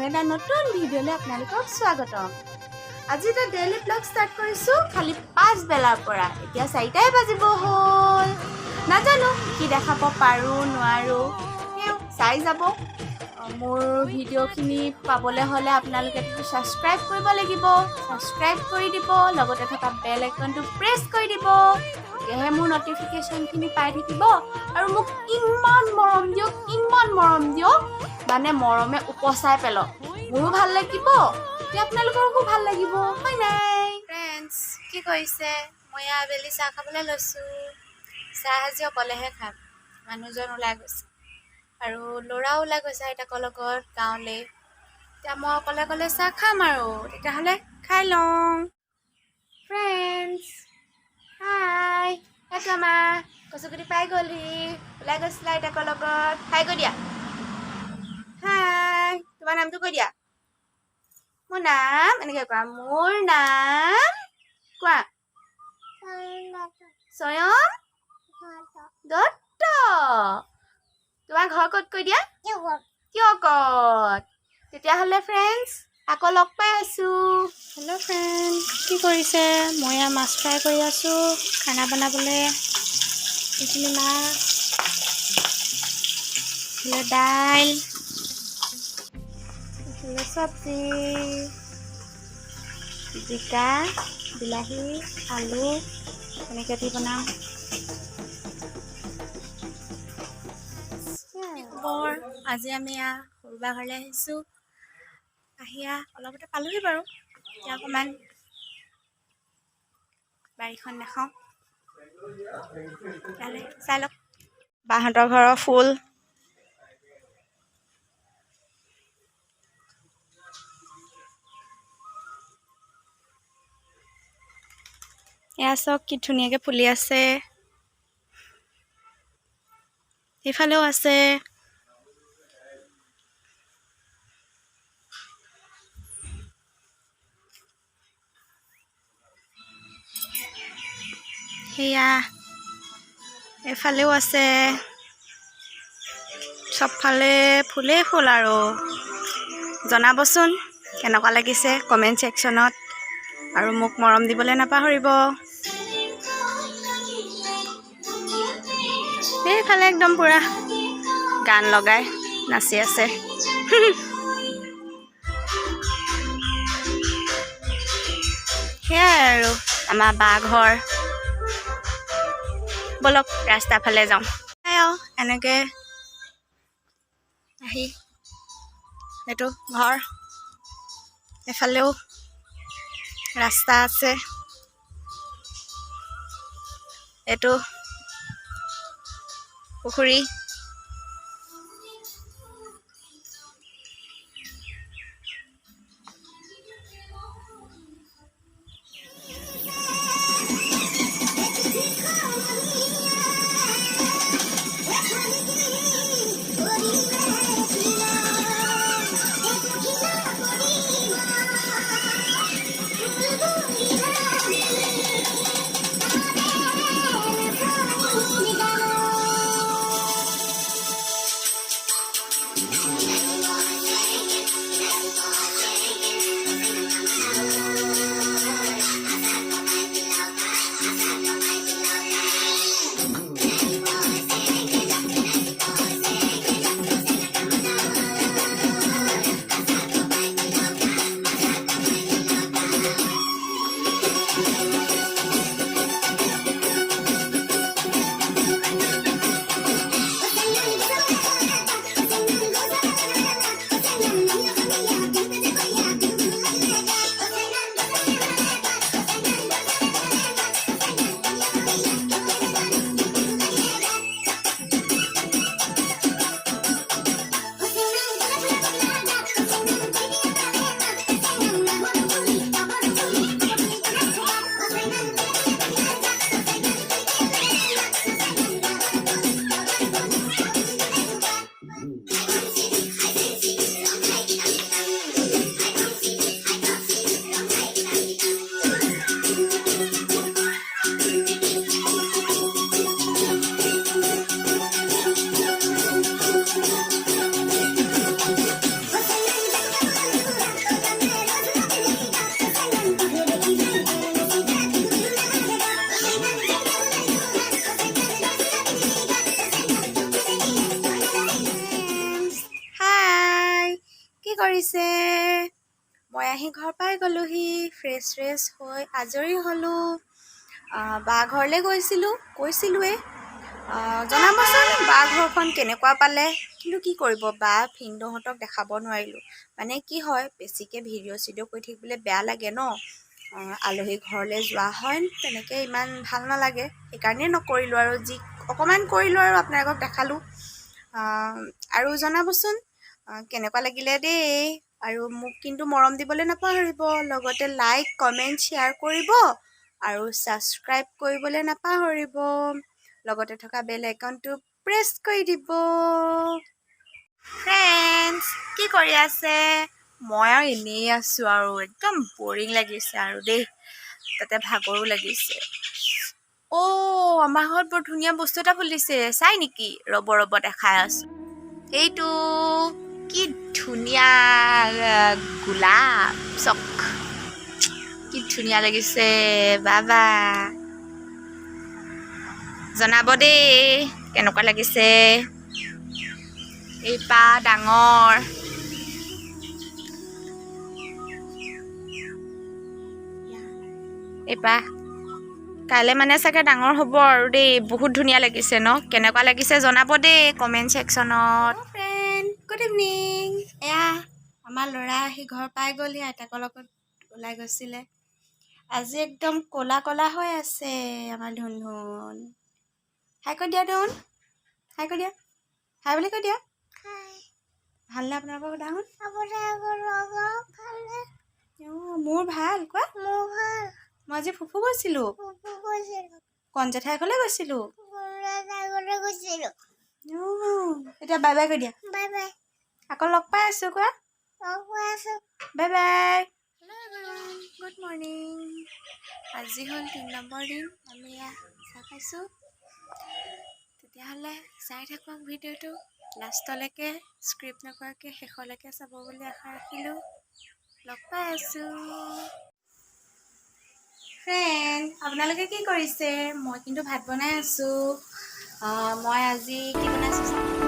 এটা নতুন ভিডিঅ'লৈ আপোনালোকক স্বাগতম। আজি এটা ডেইলি ব্লগ ষ্টাৰ্ট কৰিছোঁ খালি 5 বেলাৰ পৰা। এতিয়া 4টাই বাজিব হ'ল। নাজানো কি দেখাব পাৰোঁ নোৱাৰোঁ, চাই যাব। মোৰ ভিডিঅ'খিনি পাবলৈ হ'লে আপোনালোকে ছাবস্ক্ৰাইব কৰিব লাগিব। ছাবস্ক্ৰাইব কৰি দিব, লগতে থকা বেল আইকনটো প্ৰেছ কৰি দিব। তেতিয়াহে মোৰ নটিফিকেশ্যনখিনি পাই থাকিব আৰু মোক ইমান মৰম দিয়ক, মানে মৰমে উপচাই পেলক। মোৰো ভাল লাগিব, এতিয়া আপোনালোকৰো ভাল লাগিব, হয় নাই? ফ্ৰেণ্ডছ, কি কৰিছে? মই আবেলি চাহ খাবলৈ লৈছোঁ। চাহ আজি অকলেহে খাম, মানুহজন ওলাই গৈছে আৰু ল'ৰাও ওলাই গৈছে আইতাকৰ লগত গাঁৱলৈ। এতিয়া মই অকলে চাহ খাম আৰু, তেতিয়াহ'লে খাই লওঁ। ফ্ৰেণ্ডছ, হাই। সেইটো আমাৰ কচুগুটি পাই গ'লহি, ওলাই গৈছিলে আইতাকৰ লগত। হাই কৈ দিয়া। হাই, তোমাৰ নামটো কৈ দিয়া। মোৰ নাম এনেকৈ কোৱা, মোৰ নাম কোৱা। স্বয়ং দত্ত। তোমাৰ ঘৰ ক'ত কৈ দিয়া? কিয় ক'ত? তেতিয়াহ'লে ফ্ৰেণ্ডছ আকৌ লগ পাই আছোঁ। হেল্ল' ফ্ৰেণ্ড, কি কৰিছে? মই মাছ ফ্ৰাই কৰি আছোঁ খানা বনাবলৈ। এইখিনি মাছ, এইফালে দাইল, এইফালে চব্জি, জিকা, বিলাহী, আলু এনেকৈ দি বনাওঁ। খবৰ, আজি আমি সৰুবা ঘৰলৈ আহিছোঁ। অলপতে পালোহি বাৰু। এতিয়া অকণমান বাৰীখন দেখাওঁ, চাই লওক। বাহঁতৰ ঘৰৰ ফুল, এয়া চাওক কি ধুনীয়াকৈ ফুলি আছে। সেইফালেও আছে। সেয়া এফালেও আছে। চবফালে ফুলেই ফুল আৰু। জনাবচোন কেনেকুৱা লাগিছে কমেণ্ট ছেকশ্যনত, আৰু মোক মৰম দিবলৈ নাপাহৰিব। সেইফালে একদম পুৰা গান লগাই নাচি আছে। সেয়াই আৰু আমাৰ বা ঘৰ। ব'লক ৰাস্তাৰ ফালে যাওঁ। এনেকৈ আহি এইটো ঘৰ, এফালেও ৰাস্তা আছে। এইটো পুখুৰী। কৰিছে? মই আহি ঘৰ পাই গ'লোহি, ফ্ৰেছ হৈ আজৰি হ'লোঁ। বা ঘৰলৈ কৈছিলোঁৱে। জনাবচোন বা ঘৰখন কেনেকুৱা পালে। কিন্তু কি কৰিব, বা ভিনদেউহঁতক দেখাব নোৱাৰিলোঁ। মানে কি হয়, বেছিকৈ ভিডিঅ' কৰি থাকিবলৈ বেয়া লাগে ন। আলহী ঘৰলৈ যোৱা হয়, তেনেকৈ ইমান ভাল নালাগে। সেইকাৰণেই নকৰিলোঁ আৰু অকণমান কৰিলোঁ আৰু আপোনালোকক দেখালোঁ। আৰু জনাবচোন কেনেকুৱা লাগিলে দেই। আৰু মোক কিন্তু মৰম দিবলৈ নাপাহৰিব। লগতে লাইক, কমেণ্ট, শ্বেয়াৰ কৰিব আৰু ছাবস্ক্ৰাইব কৰিবলৈ নাপাহৰিব। লগতে থকা বেল আইকনটো প্ৰেছ কৰি দিব। ফ্ৰেণ্ডছ, কি কৰি আছে? মই আৰু এনেই আছোঁ আৰু একদম বৰিং লাগিছে আৰু দেই। তাতে ভাগৰো লাগিছে। আমাৰ ঘৰত বৰ ধুনীয়া বস্তু এটা ফুলিছে, চাই নেকি? ৰ'ব দেখাই আছোঁ। এইটো কি ধুনীয়া গোলাপ চক, কি ধুনীয়া লাগিছে। বাবা জনাব দেই কেনেকুৱা লাগিছে। এইপা ডাঙৰ, এইপা কাইলৈ মানে চাগে ডাঙৰ হ'ব আৰু দেই। বহুত ধুনীয়া লাগিছে ন? কেনেকুৱা লাগিছে জনাব দেই কমেণ্ট ছেকশ্যনত। Friend, good evening. এয়া আমাৰ ল'ৰা আহি ঘৰ পাই গ'লহি। আইতাকৰ লগত ওলাই গৈছিলে। আজি একদম ক'লা হৈ আছে আমাৰ ধুন। হাই কৈ দিয়া ধুন, হাই কৈ দিয়া, হাই বুলি কৈ দিয়া। ভালনে আপোনালোকৰ দাহোন? মোৰ ভাল। কোৱা মই আজি ফুফু গৈছিলোঁ। কণ জেঠাই ঘৰলৈ গৈছিলোঁ। এতিয়া বাই বাই কৈ দিয়া। আকৌ লগ পাই আছোঁ। কোৱা বাই বাই। Good morning. আজি হ'ল 3 নম্বৰ দিন। আমি চাহ খাইছোঁ। তেতিয়াহ'লে চাই থাকক ভিডিঅ'টো লাষ্টলৈকে, স্ক্ৰিপ্ট নকৰাকৈ শেষলৈকে চাব বুলি আশা ৰাখিলোঁ। লগ পাই আছোঁ। ফ্ৰেণ্ড, আপোনালোকে কি কৰিছে? মই কিন্তু ভাত বনাই আছোঁ। মই আজি কি বনাইছোঁ?